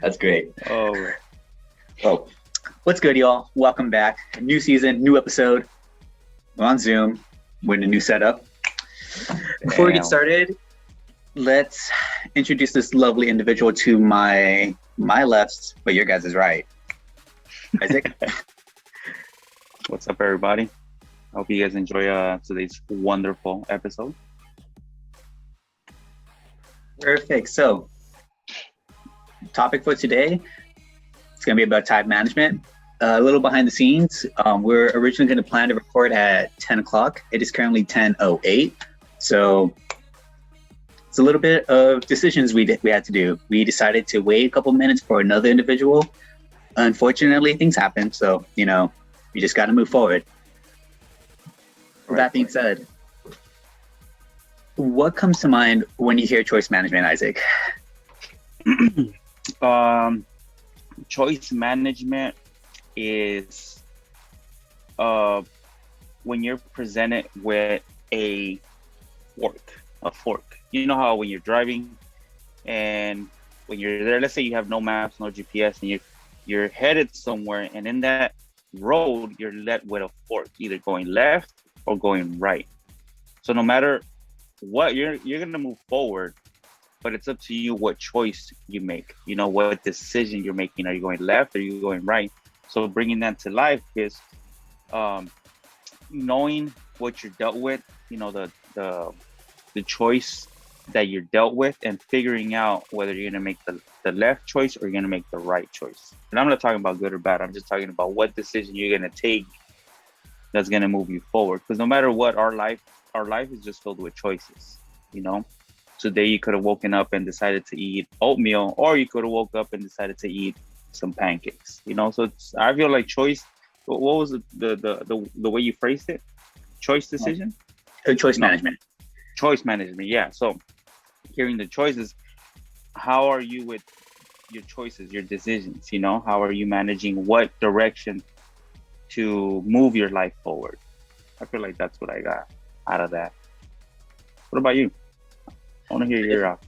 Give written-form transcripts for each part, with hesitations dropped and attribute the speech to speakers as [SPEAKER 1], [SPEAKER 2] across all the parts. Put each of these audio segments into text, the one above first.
[SPEAKER 1] That's great.
[SPEAKER 2] Oh,
[SPEAKER 1] Oh, what's good, y'all? Welcome back. New season, new episode. We're on Zoom. We're in a new setup. Before we get
[SPEAKER 2] damn.
[SPEAKER 1] started, let's introduce this lovely individual to my left, but your guys is right. Isaac.
[SPEAKER 2] What's up, everybody? Hope you guys enjoy today's wonderful episode.
[SPEAKER 1] Perfect. So, topic for today, it's going to be about time management. A little behind the scenes. We're originally going to plan to record at 10 o'clock. It is currently 10:08. So it's a little bit of decisions we had to do. We decided to wait a couple minutes for another individual. Unfortunately, things happen. So, we just got to move forward. With that being said, what comes to mind when you hear choice management, Isaac?
[SPEAKER 2] Choice management is when you're presented with a fork. You know how when you're driving and when you're there, let's say you have no maps, no GPS, and you're headed somewhere, and in that road you're led with a fork, either going left or going right. So no matter what, you're gonna move forward, but it's up to you what choice you make. What decision you're making. Are you going left or are you going right? So bringing that to life is knowing what you're dealt with, the choice that you're dealt with, and figuring out whether you're going to make the left choice or you're going to make the right choice. And I'm not talking about good or bad. I'm just talking about what decision you're going to take that's going to move you forward. Because no matter what, our life is just filled with choices. Today you could have woken up and decided to eat oatmeal, or you could have woke up and decided to eat some pancakes. So I feel like choice. What was the way you phrased it? Choice decision?
[SPEAKER 1] Choice management.
[SPEAKER 2] Choice management, yeah. So hearing the choices, how are you with your choices, your decisions? How are you managing what direction to move your life forward? I feel like that's what I got out of that. What about you? I want to hear your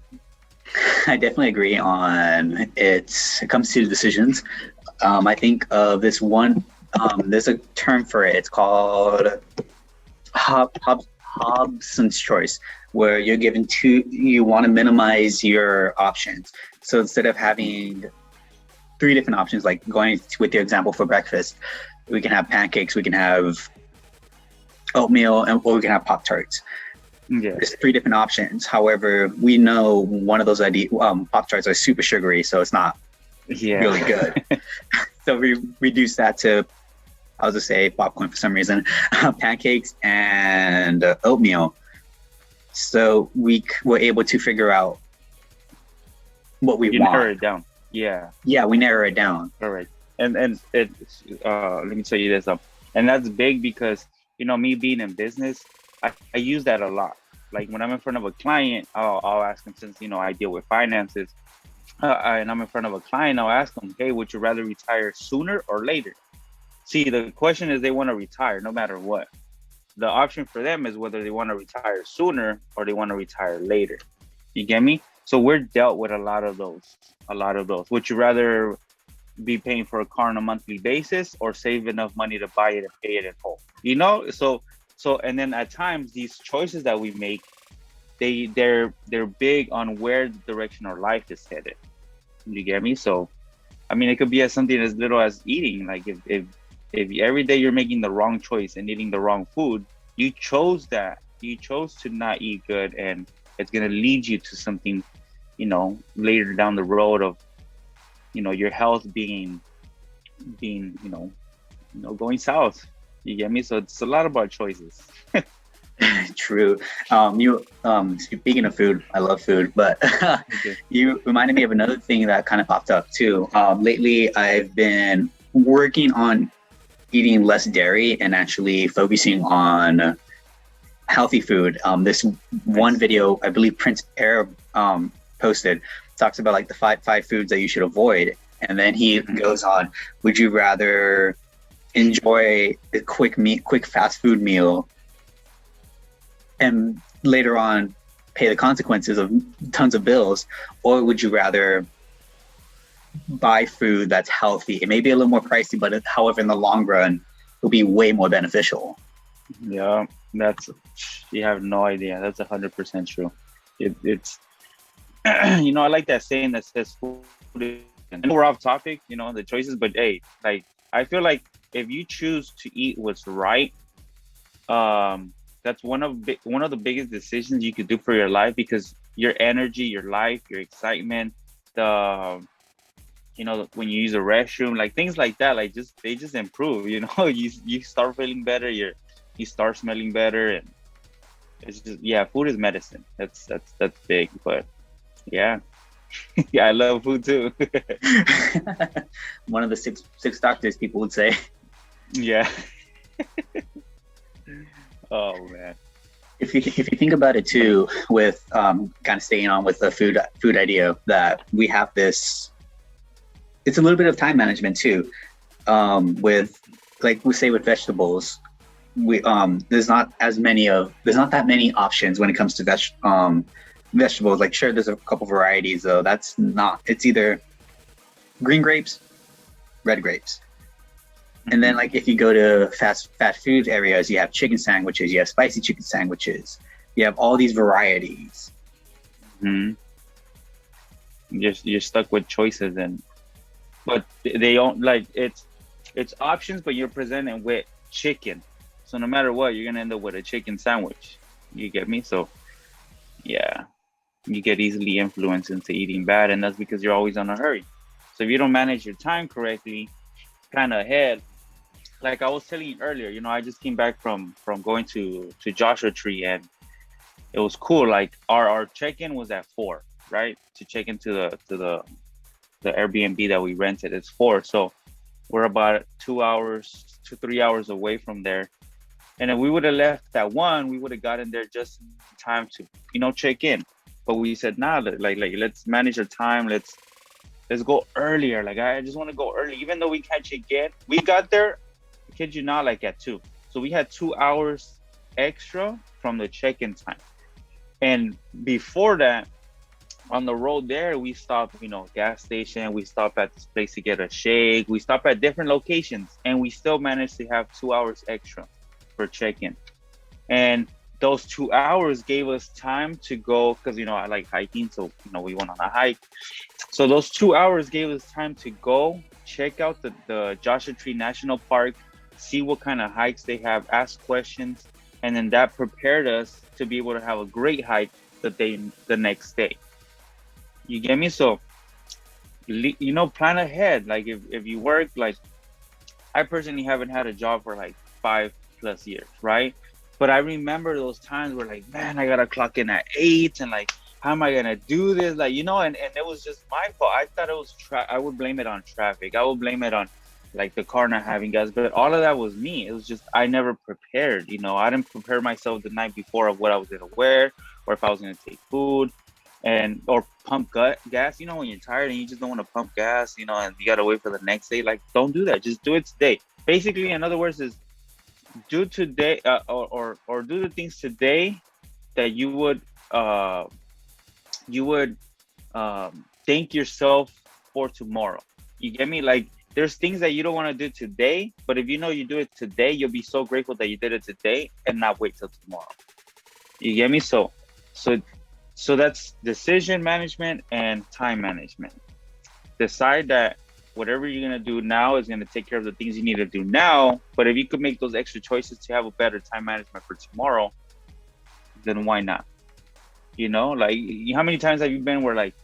[SPEAKER 1] I definitely agree on it comes to decisions. I think of this one, there's a term for it. It's called Hobsons Choice, where you're given you want to minimize your options. So instead of having 3 different options, like going with your example for breakfast, we can have pancakes, we can have oatmeal, or we can have Pop-Tarts.
[SPEAKER 2] Yeah.
[SPEAKER 1] There's 3 different options. However, we know one of those Pop-Tarts are super sugary, so it's not really good. So we reduce that to, I'll just say popcorn for some reason, pancakes and oatmeal. So we were able to figure out what we want.
[SPEAKER 2] Narrow it down. Yeah.
[SPEAKER 1] Yeah, we narrow it down.
[SPEAKER 2] All right. And it's let me tell you this, and that's big because me being in business, I use that a lot. Like when I'm in front of a client, I'll ask them, since I deal with finances, and I'm in front of a client, I'll ask them, hey, would you rather retire sooner or later? See, the question is they want to retire no matter what. The option for them is whether they want to retire sooner or they want to retire later. You get me? So we're dealt with a lot of those. Would you rather be paying for a car on a monthly basis or save enough money to buy it and pay it in whole? So and then at times these choices that we make, they're big on where the direction our life is headed. You get me? So I mean, it could be as something as little as eating. Like if every day you're making the wrong choice and eating the wrong food, you chose to not eat good, and it's gonna lead you to something, later down the road of, your health being, going south. You get me? So it's a lot about choices.
[SPEAKER 1] True. Speaking of food, I love food, but you reminded me of another thing that kind of popped up too. Lately, I've been working on eating less dairy and actually focusing on healthy food. This one video, I believe Prince Arab posted, talks about like the five foods that you should avoid, and then he goes on, would you rather enjoy a quick fast food meal and later on pay the consequences of tons of bills, or would you rather buy food that's healthy. It may be a little more pricey, but however, in the long run, it'll be way more beneficial.
[SPEAKER 2] Yeah, that's, you have no idea. That's 100% true. It's I like that saying that says food is, and we're off topic, the choices, but hey, like, I feel like if you choose to eat what's right, that's one of the biggest decisions you could do for your life, because your energy, your life, your excitement, the when you use a restroom, like things like that, like just they just improve. You start feeling better, you start smelling better, and it's just, yeah, food is medicine. That's big, but yeah. Yeah, I love food too.
[SPEAKER 1] One of the six doctors, people would say.
[SPEAKER 2] Yeah. Oh man.
[SPEAKER 1] If you think about it too, with kind of staying on with the food idea, that we have this, it's a little bit of time management too. With, like we say with vegetables, we there's not that many options when it comes to vegetables. Like, sure, there's a couple varieties, though. It's either green grapes, red grapes. And then, like, if you go to fast food areas, you have chicken sandwiches, you have spicy chicken sandwiches, you have all these varieties.
[SPEAKER 2] Mm-hmm. You're stuck with choices, but they don't, like, it's options, but you're presented with chicken. So no matter what, you're gonna end up with a chicken sandwich. You get me? So yeah, you get easily influenced into eating bad, and that's because you're always on a hurry. So if you don't manage your time correctly, kind of ahead, like I was telling you earlier, I just came back from going to Joshua Tree, and it was cool. Like our check-in was at 4, right? To check into the Airbnb that we rented, it's 4. So we're about 3 hours away from there. And if we would have left at 1, we would have gotten there just in time to, check in. But we said, nah, like let's manage our time. Let's go earlier. Like, I just want to go early, even though we can't check in. We got there, I kid you not, like at 2. So we had 2 hours extra from the check-in time. And before that, on the road there, we stopped, gas station. We stopped at this place to get a shake. We stopped at different locations, and we still managed to have 2 hours extra for check-in. And those 2 hours gave us time to go, because I like hiking, so we went on a hike. So those 2 hours gave us time to go check out the Joshua Tree National Park, see what kind of hikes they have, ask questions, and then that prepared us to be able to have a great hike the next day. You get me? So plan ahead. Like, if you work, like, I personally haven't had a job for like 5+ years, right? But I remember those times where, like, man, I gotta clock in at 8, and like, how am I gonna do this? Like, and it was just my fault. I thought it was I would blame it on traffic. I would blame it on, like, the car not having gas. But all of that was me. It was just, I never prepared. I didn't prepare myself the night before of what I was gonna wear, or if I was gonna take food, or pump gas. When you're tired and you just don't want to pump gas, and you gotta wait for the next day. Like, don't do that. Just do it today. Basically, in other words, is do today, or do the things today that you would thank yourself for tomorrow. You get me? Like, there's things that you don't want to do today, but if you do it today, you'll be so grateful that you did it today and not wait till tomorrow. You get me? So that's decision management and time management. Decide that whatever you're going to do now is going to take care of the things you need to do now. But if you could make those extra choices to have a better time management for tomorrow, then why not? Like, how many times have you been where, like,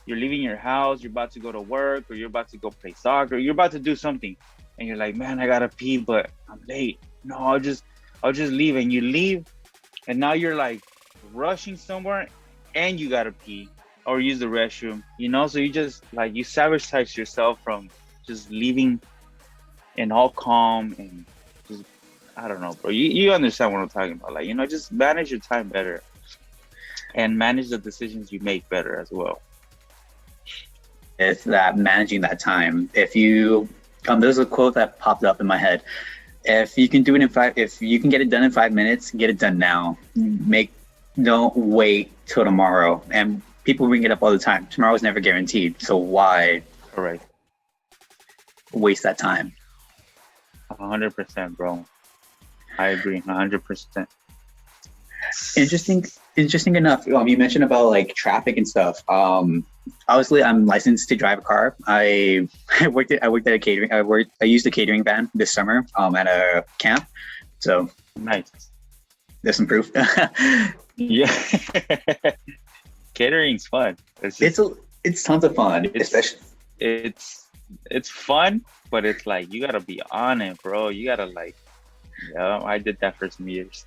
[SPEAKER 2] you're leaving your house, you're about to go to work, or you're about to go play soccer, or you're about to do something, and you're like, man, I gotta pee, but I'm late. No, I'll just leave. And you leave, and now you're like rushing somewhere, and you gotta pee or use the restroom, so you just, like, you sabotage yourself from just leaving and all calm, and just, I don't know, bro. You understand what I'm talking about. Like, just manage your time better and manage the decisions you make better as well.
[SPEAKER 1] It's that managing that time. If you there's a quote that popped up in my head. If you can do it if you can get it done in 5 minutes, get it done now. Don't wait till tomorrow. And people bring it up all the time. Tomorrow is never guaranteed. So why
[SPEAKER 2] Correct.
[SPEAKER 1] Waste that time.
[SPEAKER 2] 100%, bro. I agree. 100%.
[SPEAKER 1] Interesting enough. You mentioned about like traffic and stuff. Obviously, I'm licensed to drive a car. I worked at a catering. I used a catering van this summer at a camp. So
[SPEAKER 2] nice.
[SPEAKER 1] There's some proof.
[SPEAKER 2] Yeah. Catering's fun.
[SPEAKER 1] It's tons of fun. Especially
[SPEAKER 2] it's fun, but it's like you gotta be on it, bro. You gotta like, yeah. I did that for some years.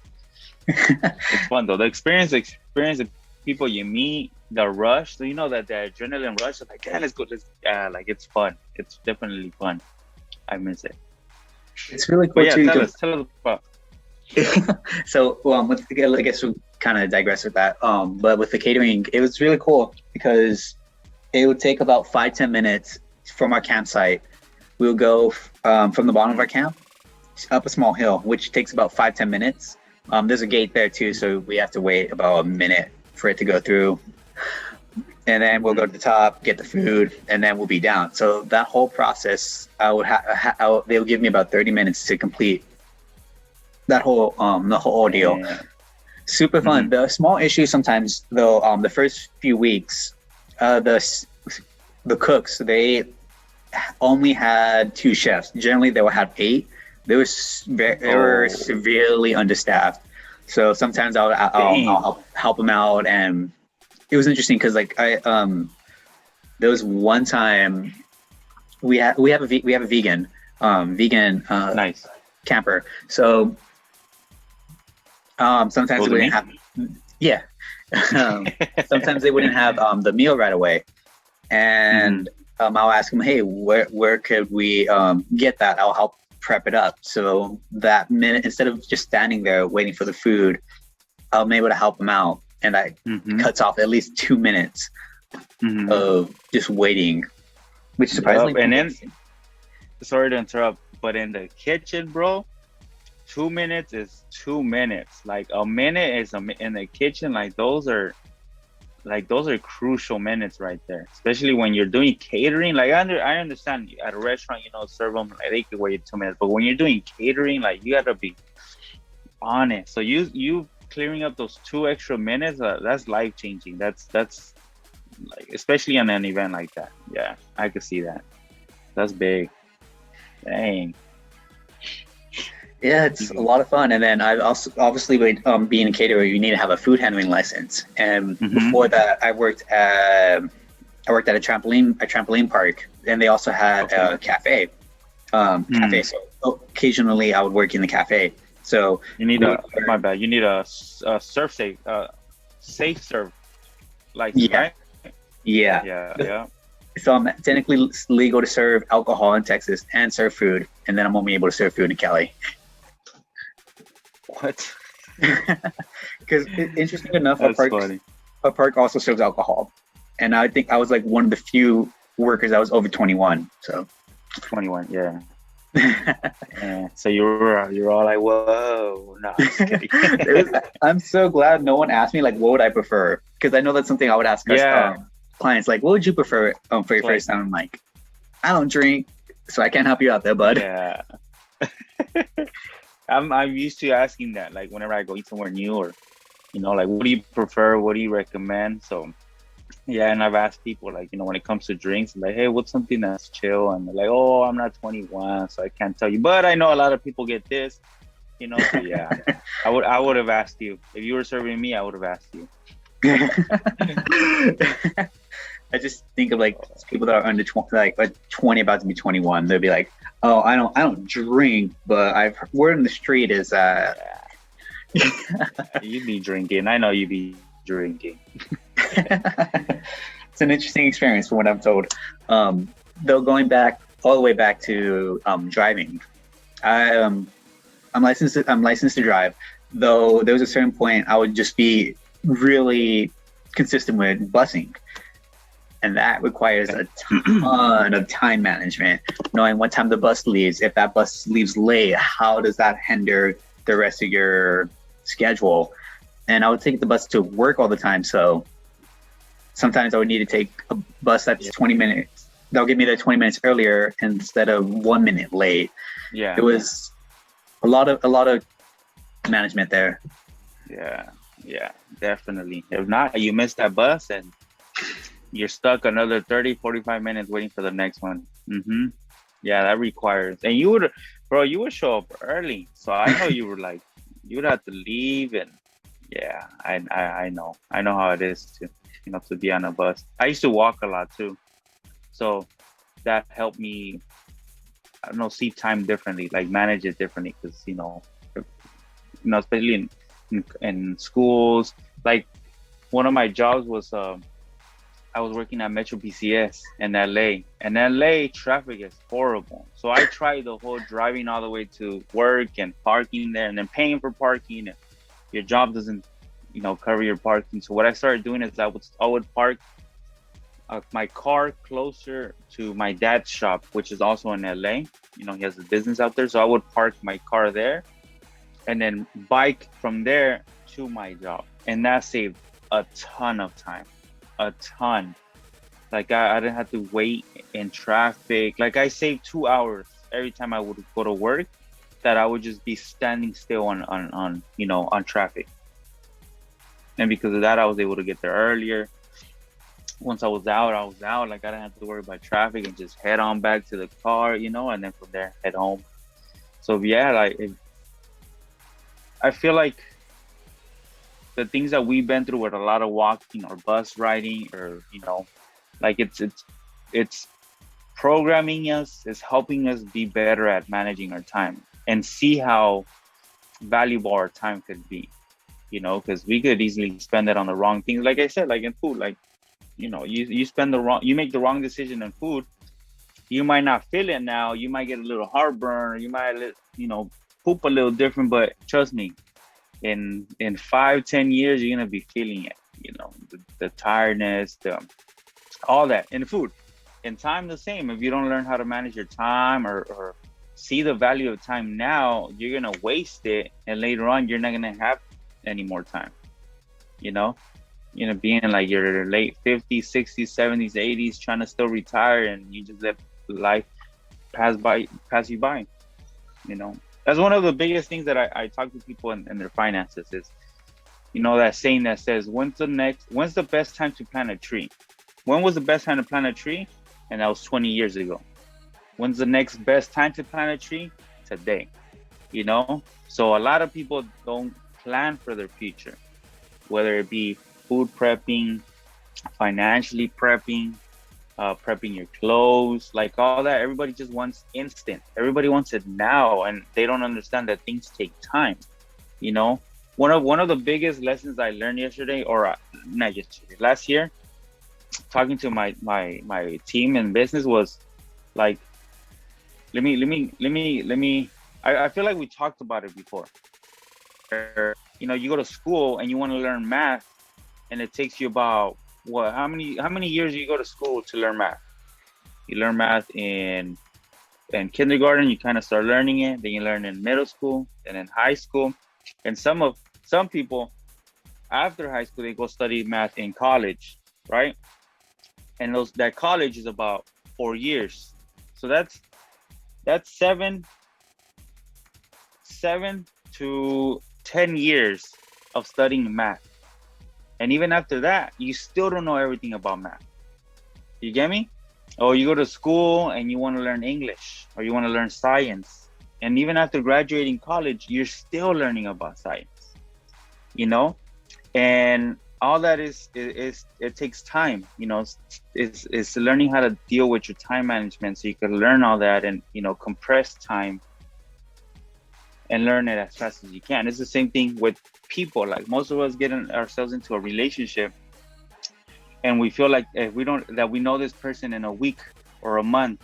[SPEAKER 2] It's fun though. The experience of people you meet, the rush. So you know that the adrenaline rush. Like, yeah, let's go. Like it's fun. It's definitely fun. I miss it.
[SPEAKER 1] It's really cool
[SPEAKER 2] too. Tell us about.
[SPEAKER 1] So, I guess we'll kind of digress with that. But with the catering, it was really cool because it would take about 5-10 minutes from our campsite. We'll go from the bottom of our camp up a small hill, which takes about 5-10 minutes. There's a gate there too, so we have to wait about a minute for it to go through. And then we'll go to the top, get the food, and then we'll be down. So that whole process, they'll give me about 30 minutes to complete that whole the whole ordeal. Yeah. Super fun. The small issue sometimes though, the first few weeks, the cooks, they only had 2 chefs. Generally they would have 8. They were severely understaffed. So sometimes I'll help them out, and it was interesting because like there was one time we have a vegan
[SPEAKER 2] nice
[SPEAKER 1] camper. So sometimes they wouldn't have sometimes they wouldn't have the meal right away, and I'll ask them, hey, where could we get that? I'll help prep it up. So that minute, instead of just standing there waiting for the food, I'm able to help them out, and that cuts off at least 2 minutes of just waiting, which surprisingly.
[SPEAKER 2] And then, sorry to interrupt, but in the kitchen, bro, 2 minutes is 2 minutes. Like a minute is in the kitchen. Like those are crucial minutes right there, especially when you're doing catering. Like I understand at a restaurant, serve them, like they could wait 2 minutes, but when you're doing catering, like you gotta be on it. So you clearing up those 2 extra minutes, that's life changing. That's like, especially on an event like that. Yeah, I could see that. That's big. Dang.
[SPEAKER 1] Yeah, it's a lot of fun. And then I also, obviously, being a caterer, you need to have a food handling license. And before that, I worked at a trampoline park, and they also had a cafe. So occasionally, I would work in the cafe. So
[SPEAKER 2] you need you need a safe serve license, right? Yeah.
[SPEAKER 1] So I'm technically legal to serve alcohol in Texas and serve food, and then I'm only able to serve food in Cali.
[SPEAKER 2] What?
[SPEAKER 1] Because interesting enough, our park also serves alcohol, and I think I was like one of the few workers that was over 21. So
[SPEAKER 2] 21, yeah. Yeah. So you're all like, whoa. No, I'm just kidding.
[SPEAKER 1] I'm so glad no one asked me like what would I prefer, because I know that's something I would ask clients, like, what would you prefer for your first time? I'm like, I don't drink, so I can't help you out there, bud.
[SPEAKER 2] Yeah. I'm used to asking that, like whenever I go eat somewhere new, or like, what do you prefer, what do you recommend? So yeah, and I've asked people, like, when it comes to drinks, like, hey, what's something that's chill? And they're like, oh, I'm not 21, so I can't tell you, but I know a lot of people get this, so yeah. I would have asked you if you were serving me. I would have asked you.
[SPEAKER 1] I just think of like people that are under 20, like 20 about to be 21. They'll be like, "Oh, I don't drink, but word in the street is
[SPEAKER 2] you be drinking. I know you be drinking."
[SPEAKER 1] It's an interesting experience from what I'm told. Though going back all the way back to driving, I'm licensed to drive. Though there was a certain point I would just be really consistent with busing. And that requires a ton of time management, knowing what time the bus leaves. If that bus leaves late, how does that hinder the rest of your schedule? And I would take the bus to work all the time. So sometimes I would need to take a bus that's 20 minutes they'll get me there 20 minutes earlier instead of 1 minute late. It
[SPEAKER 2] Yeah.
[SPEAKER 1] was a lot of management there.
[SPEAKER 2] Yeah. Yeah. Definitely. If not, you miss that bus and you're stuck another 30, 45 minutes waiting for the next one. Yeah, that requires, and you would, bro, you would show up early. So I know you were like, you would have to leave. And yeah, I know how it is to, to be on a bus. I used to walk a lot too. So that helped me, I don't know, see time differently, like manage it differently. Cause, especially in schools, like one of my jobs was, I was working at Metro PCS in LA, and LA traffic is horrible. So I tried the whole driving all the way to work and parking there, and then paying for parking. And your job doesn't, cover your parking. So what I started doing is I would park my car closer to my dad's shop, which is also in LA. He has a business out there, so I would park my car there, and then bike from there to my job, and that saved a ton of time, a ton. Like I didn't have to wait in traffic. Like I saved 2 hours every time I would go to work, that I would just be standing still on traffic. And because of that, I was able to get there earlier. Once I was out, I was out. Like I didn't have to worry about traffic and just head on back to the car, and then from there head home. So yeah, I feel like the things that we've been through with a lot of walking or bus riding, or like it's programming us, it's helping us be better at managing our time and see how valuable our time could be, because we could easily spend it on the wrong things. Like I said, like in food, like you make the wrong decision in food, you might not feel it now, you might get a little heartburn, or you might poop a little different, but trust me, in 5-10 years you're gonna be feeling it, the tiredness, all that in food. In time, the same. If you don't learn how to manage your time, or see the value of time now, you're gonna waste it, and later on you're not gonna have any more time. Being like your late 50s, 60s, 70s, 80s, trying to still retire, and you just let life pass you by. That's one of the biggest things that I talk to people in their finances is, that saying that says, when's the best time to plant a tree? When was the best time to plant a tree? And that was 20 years ago. When's the next best time to plant a tree? Today. So a lot of people don't plan for their future, whether it be food prepping, financially prepping, prepping your clothes, like all that. Everybody just wants instant. Everybody wants it now, and they don't understand that things take time. One of the biggest lessons I learned yesterday, or not yesterday, last year, talking to my team in business, was like, I feel like we talked about it before. You go to school and you want to learn math, and it takes you about what? How many years do you go to school to learn math? You learn math in kindergarten. You kind of start learning it. Then you learn in middle school and in high school. And some people after high school, they go study math in college, right? And that college is about 4 years. So that's 7 to 10 years of studying math. And even after that, you still don't know everything about math. You get me? Or you go to school and you want to learn English, or you want to learn science. And even after graduating college, you're still learning about science, And all that is it takes time, it's learning how to deal with your time management, so you can learn all that and, compress time and learn it as fast as you can. It's the same thing with people. Like most of us get ourselves into a relationship, and we feel like if we know this person in a week or a month,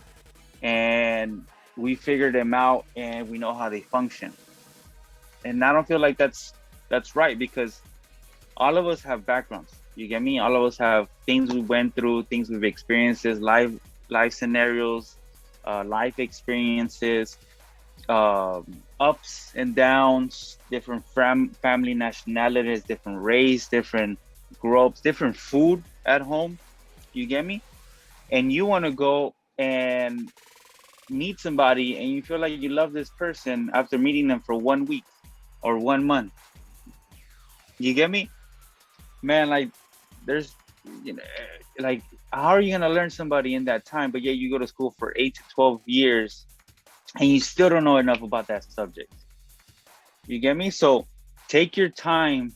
[SPEAKER 2] and we figure them out and we know how they function. And I don't feel like that's right, because all of us have backgrounds. You get me? All of us have things we went through, things we've experienced, life scenarios, life experiences, ups and downs, different family nationalities, different race, different groups, different food at home. You get me? And you want to go and meet somebody and you feel like you love this person after meeting them for 1 week or 1 month. You get me? Man, like there's, you know, like how are you gonna learn somebody in that time? But yeah, you go to school for 8 to 12 years and you still don't know enough about that subject. You get me? So take your time,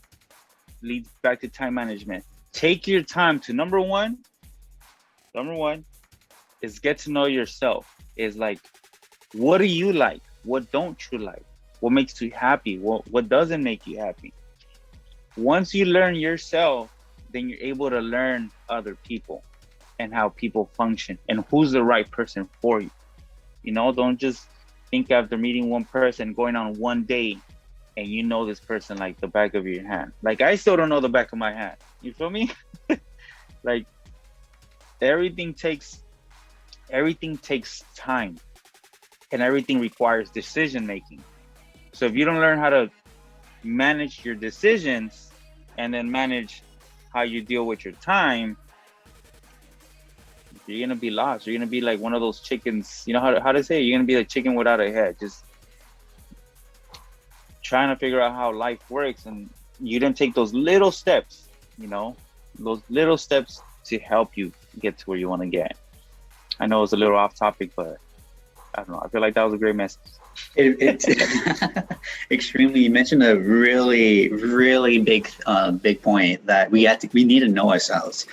[SPEAKER 2] leads back to time management. Take your time to number one is get to know yourself. Is like, what do you like? What don't you like? What makes you happy? What doesn't make you happy? Once you learn yourself, then you're able to learn other people and how people function and who's the right person for you. You know, don't just think after meeting one person, going on one date, and you know this person like the back of your hand. Like I still don't know the back of my hand. You feel me? Like everything takes time, and everything requires decision making. So if you don't learn how to manage your decisions and then manage how you deal with your time, you're gonna be lost. You're gonna be like one of those chickens. You know how to say it? You're gonna be a chicken without a head, just trying to figure out how life works, and you didn't take those little steps. You know, those little steps to help you get to where you want to get. I know it's a little off topic, but I don't know. I feel like that was a great message.
[SPEAKER 1] It's extremely. You mentioned a really, really big point that we need to know ourselves,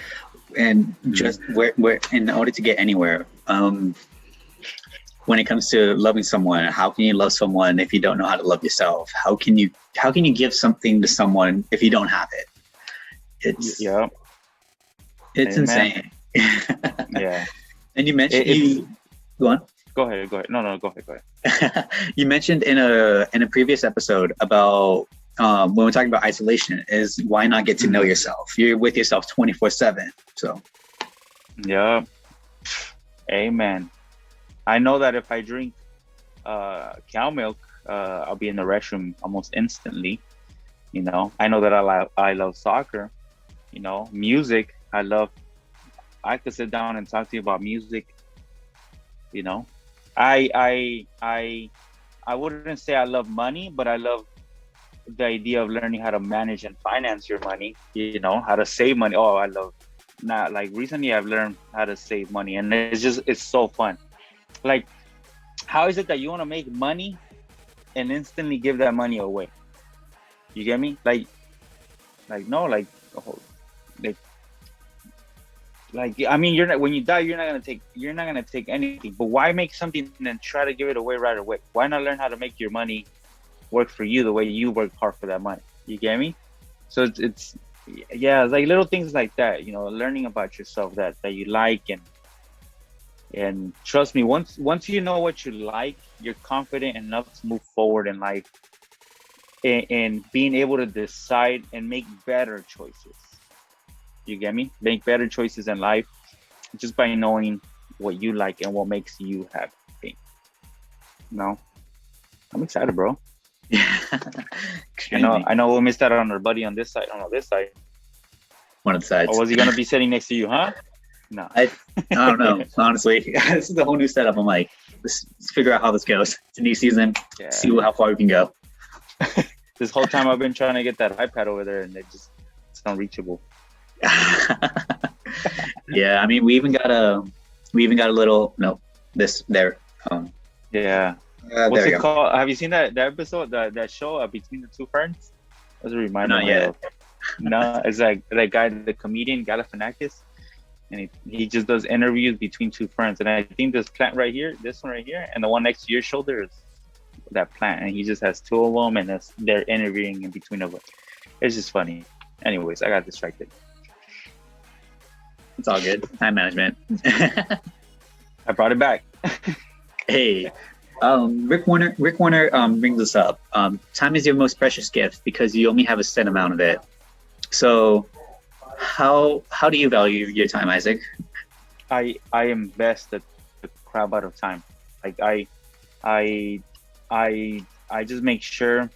[SPEAKER 1] and just where in order to get anywhere. When it comes to loving someone, how can you love someone if you don't know how to love yourself? How can you give something to someone if you don't have it? It's It's insane.
[SPEAKER 2] Yeah.
[SPEAKER 1] And you mentioned go on.
[SPEAKER 2] Go ahead. No, go ahead.
[SPEAKER 1] You mentioned in a previous episode about when we're talking about isolation is why not get to know yourself? You're with yourself 24/7. So
[SPEAKER 2] yeah. Amen. I know that if I drink cow milk, I'll be in the restroom almost instantly. You know, I know that I love soccer. You know, music. I could sit down and talk to you about music. You know, I wouldn't say I love money, but I love the idea of learning how to manage and finance your money. You know, how to save money. Oh, I love not like recently I've learned how to save money, and it's so fun. Like, how is it that you want to make money and instantly give that money away? You get me? Like no, like I mean, you're not, when you die, you're not gonna take anything. But why make something and then try to give it away right away? Why not learn how to make your money work for you the way you work hard for that money? You get me? So it's like little things like that. You know, learning about yourself that you like, and trust me, once you know what you like, you're confident enough to move forward in life, and being able to decide and make better choices. You get me? Make better choices in life just by knowing what you like and what makes you happy. No, I'm excited, bro. I know we'll miss that on our buddy on this side. On this side,
[SPEAKER 1] one of the sides.
[SPEAKER 2] Or was he gonna be sitting next to you? Huh? No,
[SPEAKER 1] I don't know. Honestly, this is a whole new setup. I'm like, let's figure out how this goes. It's a new season. Yeah. See how far we can go.
[SPEAKER 2] This whole time I've been trying to get that iPad over there, and it's unreachable.
[SPEAKER 1] Yeah, I mean, we even got a little there.
[SPEAKER 2] Yeah. What's it called? Have you seen that episode, that show, Between the Two Ferns? That's a reminder.
[SPEAKER 1] Not yet.
[SPEAKER 2] No, it's like that guy, the comedian Galifianakis, and he just does interviews between two ferns. And I think this plant right here, this one right here, and the one next to your shoulder is that plant, and he just has two of them, and they're interviewing in between of them. It's just funny. Anyways, I got distracted.
[SPEAKER 1] It's all good. Time management.
[SPEAKER 2] I brought it back.
[SPEAKER 1] Hey, Rick Warner brings us up. Time is your most precious gift because you only have a set amount of it. So, how do you value your time, Isaac?
[SPEAKER 2] I invest the crap out of time. Like I just make sure,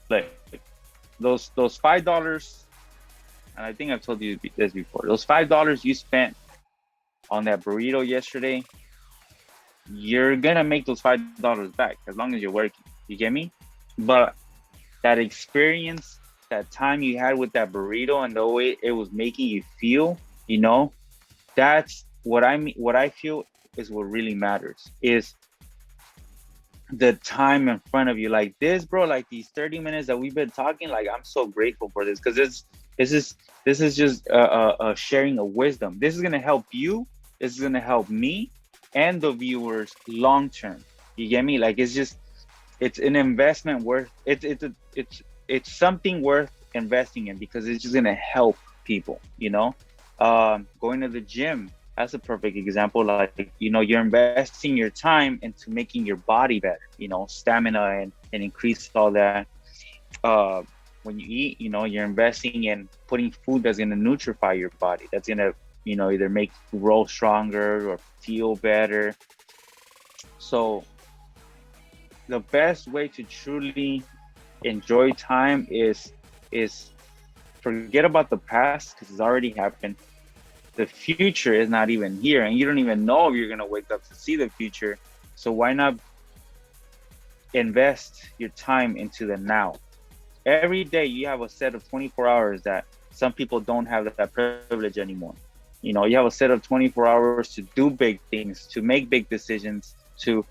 [SPEAKER 2] like those $5, and I think I've told you this before. Those $5 you spent on that burrito yesterday, you're gonna make those $5 back as long as you're working. You get me? But that experience, that time you had with that burrito and the way it was making you feel, you know, that's what I mean. What I feel is what really matters is the time in front of you. Like this, bro, like these 30 minutes that we've been talking, like I'm so grateful for this because this is this is just a sharing of wisdom. This is gonna help you. This is gonna help me and the viewers long term. You get me? Like it's an investment worth it's something worth investing in because it's just gonna help people, you know. Going to the gym, that's a perfect example. Like, you know, you're investing your time into making your body better, you know, stamina and increase all that. uh when you eat, you know, you're investing in putting food that's gonna nutrify your body, that's gonna, you know, either make you grow stronger or feel better. So the best way to truly enjoy time is forget about the past because it's already happened. The future is not even here, and you don't even know if you're gonna wake up to see the future. So why not invest your time into the now? Every day you have a set of 24 hours that some people don't have that privilege anymore. You know, you have a set of 24 hours to do big things, to make big decisions, to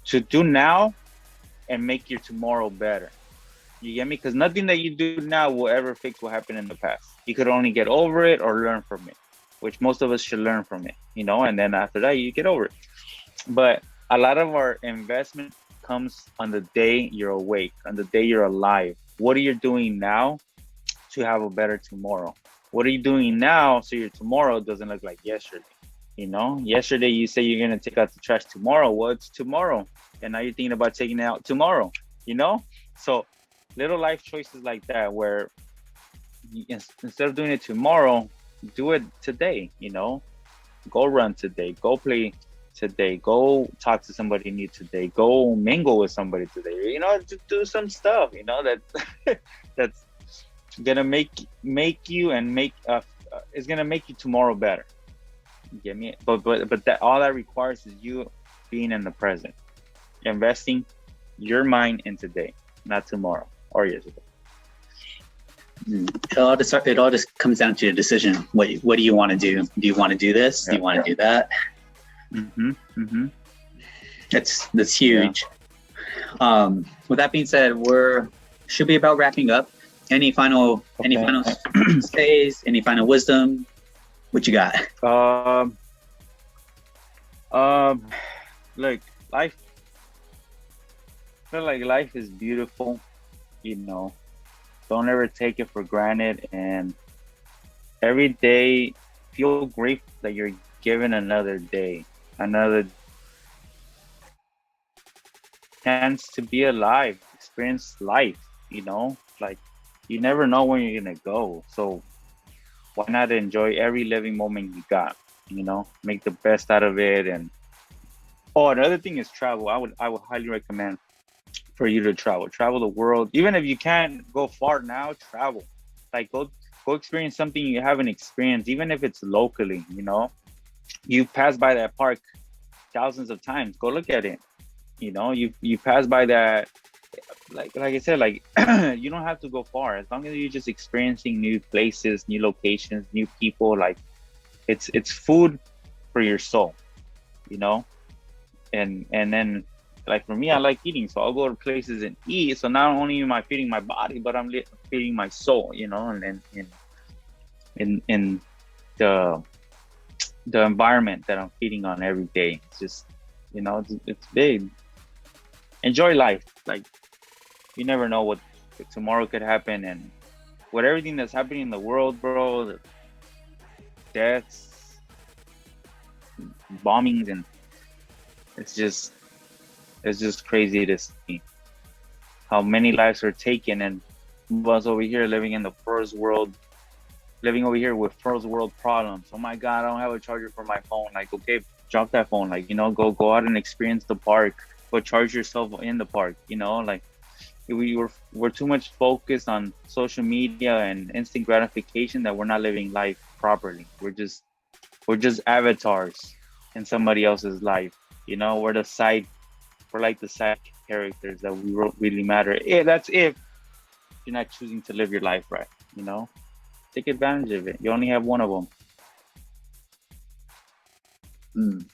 [SPEAKER 2] do now and make your tomorrow better. You get me? Because nothing that you do now will ever fix what happened in the past. You could only get over it or learn from it, which most of us should learn from it, you know, and then after that, you get over it. But a lot of our investment comes on the day you're awake, on the day you're alive. What are you doing now to have a better tomorrow? What are you doing now so your tomorrow doesn't look like yesterday? You know, yesterday you say you're gonna take out the trash tomorrow. Well, it's tomorrow, and now you're thinking about taking it out tomorrow. You know, so little life choices like that, where instead of doing it tomorrow, do it today. You know, go run today, go play today, go talk to somebody new today, go mingle with somebody today. You know, to do some stuff. You know that that's gonna make you and make is gonna make you tomorrow better. You get me? But that all that requires is you being in the present, investing your mind in today, not tomorrow or yesterday.
[SPEAKER 1] It all just comes down to a decision. What do you want to do? Do you want to do this? Do you want to do that? That's huge. Yeah. With that being said, should be about wrapping up. Any final stays? Any final wisdom? What you got?
[SPEAKER 2] Look, life. I feel like life is beautiful. You know, don't ever take it for granted, and every day feel grateful that you're given another day, another chance to be alive, experience life. You know, like you never know when you're gonna go, so why not enjoy every living moment you got? You know, make the best out of it. And another thing is travel. I would highly recommend for you to travel the world. Even if you can't go far now, travel. Like go experience something you haven't experienced, even if it's locally. You know, you pass by that park thousands of times. Go look at it. You know, you pass by that. Like I said, like you don't have to go far as long as you're just experiencing new places, new locations, new people. Like it's food for your soul, you know. And then, like for me, I like eating, so I'll go to places and eat. So not only am I feeding my body, but I'm feeding my soul, you know. And in the environment that I'm feeding on every day, it's just, you know, it's big. Enjoy life. Like you never know what tomorrow could happen, and with everything that's happening in the world, bro, the deaths, bombings, and it's just crazy to see how many lives are taken, and us over here living in the first world, living over here with first world problems. Oh my God, I don't have a charger for my phone. Like, okay, drop that phone. Like, you know, go out and experience the park, but charge yourself in the park. You know, like we're too much focused on social media and instant gratification that we're not living life properly. We're just We're just avatars in somebody else's life. You know, we're like the side characters that we don't really matter. Yeah, that's if you're not choosing to live your life right. You know, take advantage of it. You only have one of them.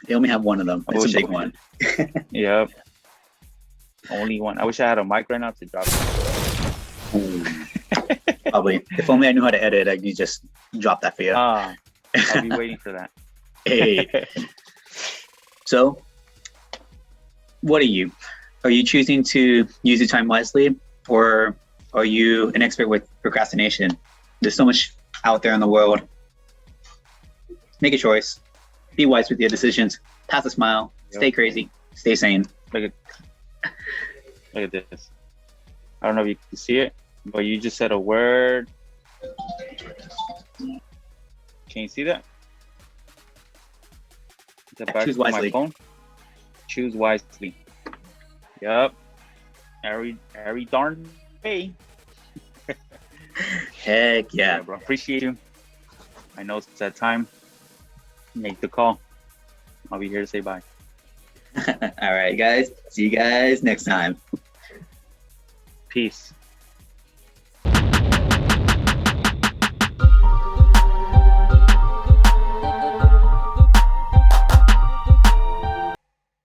[SPEAKER 1] You only have one of them.
[SPEAKER 2] I
[SPEAKER 1] It's a
[SPEAKER 2] wish
[SPEAKER 1] big one.
[SPEAKER 2] Yep. Only one. I wish I had a mic right now to drop it.
[SPEAKER 1] Probably. If only I knew how to edit, I could just drop that for you.
[SPEAKER 2] I'll be waiting for that.
[SPEAKER 1] Hey. So, what are you? Are you choosing to use your time wisely, or are you an expert with procrastination? There's so much out there in the world. Make a choice. Be wise with your decisions. Pass a smile. Stay crazy. Stay sane.
[SPEAKER 2] Look at this. I don't know if you can see it, but you just said a word. Can you see that? Is that back
[SPEAKER 1] Choose
[SPEAKER 2] to my
[SPEAKER 1] wisely.
[SPEAKER 2] phone? Choose wisely. Yep. Every darn day.
[SPEAKER 1] Heck yeah.
[SPEAKER 2] Bro. Appreciate you. I know it's that time. Make the call. I'll be here to say bye.
[SPEAKER 1] All right, guys. See you guys next time.
[SPEAKER 2] Peace.